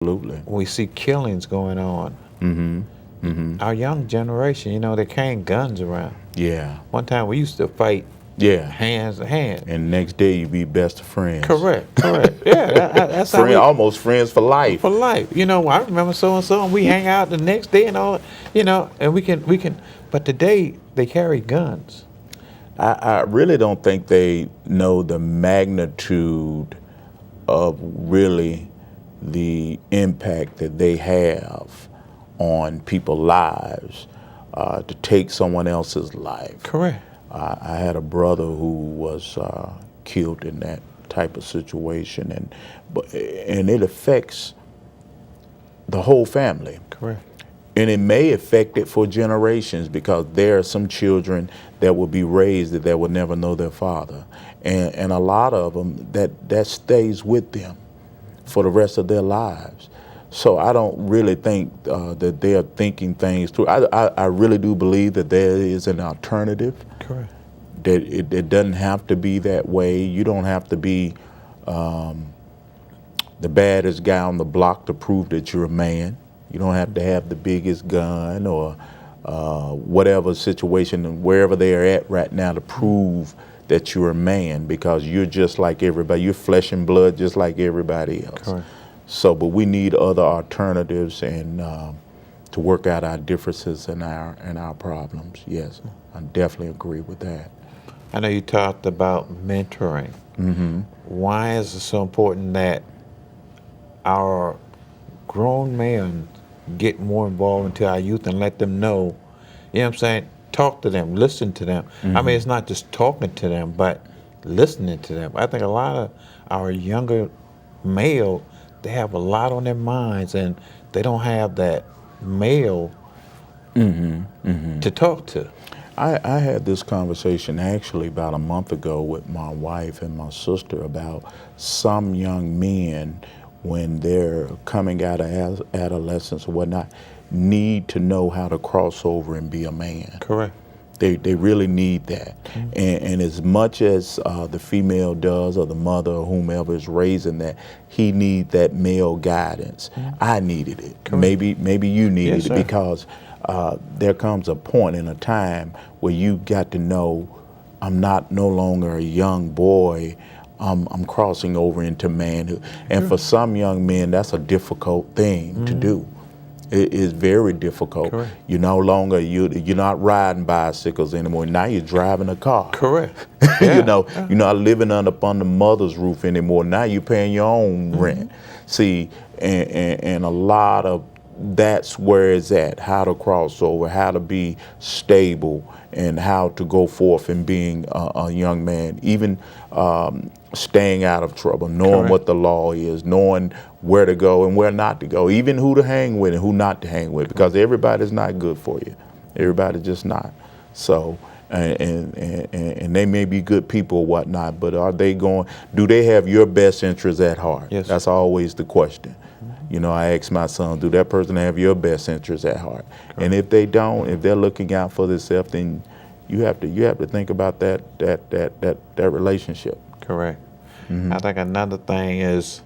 Absolutely. We see killings going on. Mm-hmm. Mm-hmm. Our young generation, they carrying guns around. Yeah. One time we used to fight Yeah. hands to hand. And next day you be best of friends. Correct, correct. Yeah, that's how Friend, we almost friends for life. for life. I remember so and so, and we hang out the next day and all. And we can. But today they carry guns. I really don't think they know the magnitude of really the impact that they have on people's lives to take someone else's life. Correct. I had a brother who was killed in that type of situation, and it affects the whole family. Correct. And it may affect it for generations because there are some children that will be raised that will never know their father. And a lot of them, that stays with them for the rest of their lives. So I don't really think that they're thinking things through. I really do believe that there is an alternative, Correct. that it doesn't have to be that way. You don't have to be the baddest guy on the block to prove that you're a man. You don't have to have the biggest gun or whatever situation, wherever they're at right now, to prove that you're a man, because you're just like everybody. You're flesh and blood just like everybody else. Correct. So, but we need other alternatives and to work out our differences and our problems. Yes, I definitely agree with that. I know you talked about mentoring. Mm-hmm. Why is it so important that our grown men get more involved into our youth and let them know, what I'm saying? Talk to them, listen to them. Mm-hmm. I mean, it's not just talking to them, but listening to them. I think a lot of our younger male, they have a lot on their minds, and they don't have that male to talk to. I had this conversation actually about a month ago with my wife and my sister about some young men, when they're coming out of adolescence or whatnot, need to know how to cross over and be a man. Correct. They really need that. And as much as the female does, or the mother or whomever is raising that, he needs that male guidance. I needed it. Correct. Maybe you needed Yes, it, sir. because there comes a point in a time where you got to know, I'm not no longer a young boy. I'm crossing over into manhood. And for some young men, that's a difficult thing to do. It is very difficult. Correct. You're no longer, you're not riding bicycles anymore. Now you're driving a car. Correct. You're not living under upon the mother's roof anymore. Now you're paying your own rent. See, and a lot of that's where it's at. How to cross over, how to be stable, and how to go forth and being a young man. Even staying out of trouble, knowing Correct. what the law is, knowing where to go and where not to go, even who to hang with and who not to hang with, because everybody's not good for you. Everybody's just not. So, and they may be good people or whatnot, but do they have your best interests at heart? Yes. That's always the question. I ask my son, do that person have your best interests at heart? Correct. And if they don't, if they're looking out for themselves, then you have to think about that relationship. Correct. I think another thing is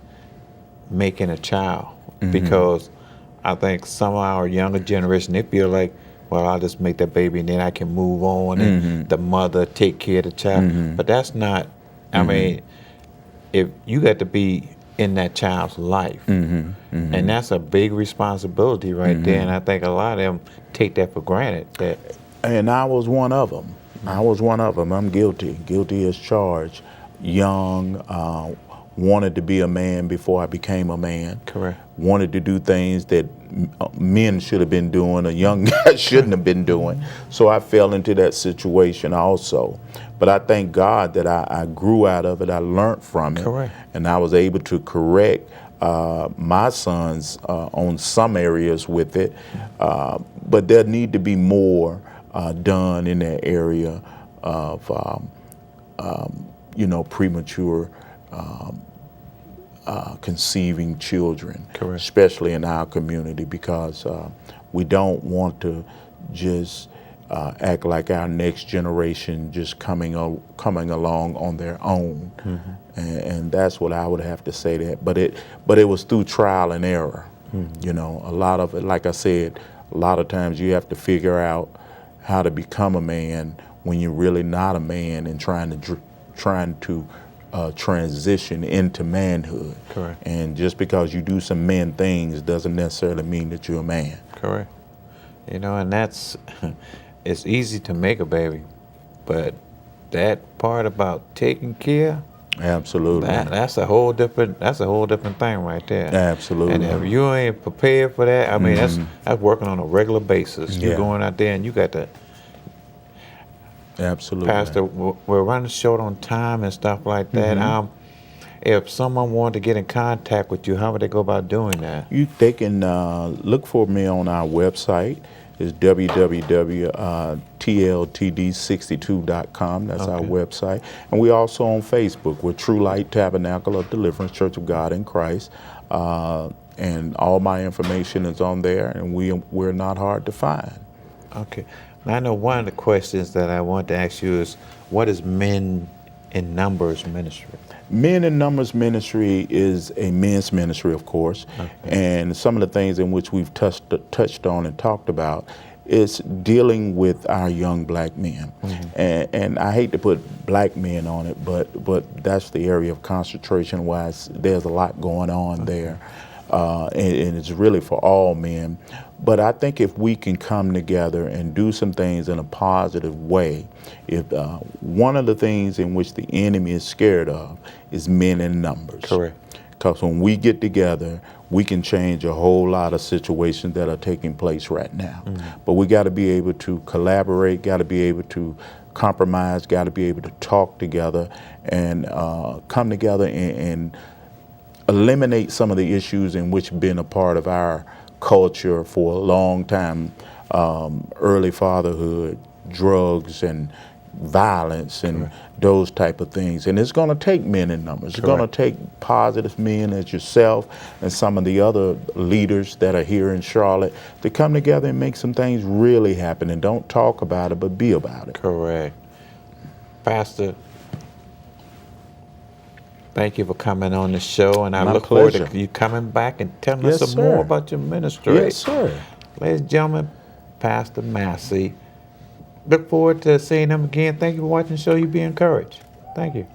making a child, because I think some of our younger generation, they feel like, well, I'll just make that baby and then I can move on and the mother take care of the child. But that's not, I mean, if you got to be in that child's life, and that's a big responsibility right there, and I think a lot of them take that for granted. And I was one of them. I'm guilty as charged. Young, wanted to be a man before I became a man. Correct. Wanted to do things that men should have been doing, a young guy shouldn't have been doing. So I fell into that situation also. But I thank God that I grew out of it. I learned from it. Correct. And I was able to correct my sons on some areas with it. But there need to be more done in that area of premature conceiving children. Correct. Especially in our community, because we don't want to just act like our next generation just coming along on their own, and that's what I would have to say. That, but it was through trial and error. You know, a lot of it, like I said, a lot of times you have to figure out how to become a man when you're really not a man, and trying to transition into manhood. Correct. And just because you do some man things doesn't necessarily mean that you're a man. Correct. You know, and that's it's easy to make a baby, but that part about taking care, Absolutely. that's a whole different thing right there. Absolutely. And if you ain't prepared for that, I mean, that's working on a regular basis. You're Yeah. going out there and you got to. Absolutely. Pastor, we're running short on time and stuff like that. If someone wanted to get in contact with you, how would they go about doing that? They can look for me on our website. It's www.tltd62.com. That's our website. And we also on Facebook. We're True Light Tabernacle of Deliverance Church of God in Christ. And all my information is on there, and we're not hard to find. Okay. Now, I know one of the questions that I want to ask you is, what is Men in Numbers ministry? Men in Numbers ministry is a men's ministry, of course, and some of the things in which we've touched on and talked about is dealing with our young black men. And I hate to put black men on it, but that's the area of concentration wise. There's a lot going on there, and it's really for all men. But I think if we can come together and do some things in a positive way, if one of the things in which the enemy is scared of is men in numbers. Correct. Because when we get together, we can change a whole lot of situations that are taking place right now. But we got to be able to collaborate, got to be able to compromise, got to be able to talk together and come together and eliminate some of the issues in which have been a part of our culture for a long time, early fatherhood, drugs and violence and those type of things. And it's going to take men in numbers. It's going to take positive men as yourself and some of the other leaders that are here in Charlotte to come together and make some things really happen, and don't talk about it, but be about it. Correct. Pastor, thank you for coming on the show, and I look forward to you coming back and telling us some more about your ministry. Yes, sir. Ladies and gentlemen, Pastor Massey. Look forward to seeing him again. Thank you for watching the show. You be encouraged. Thank you.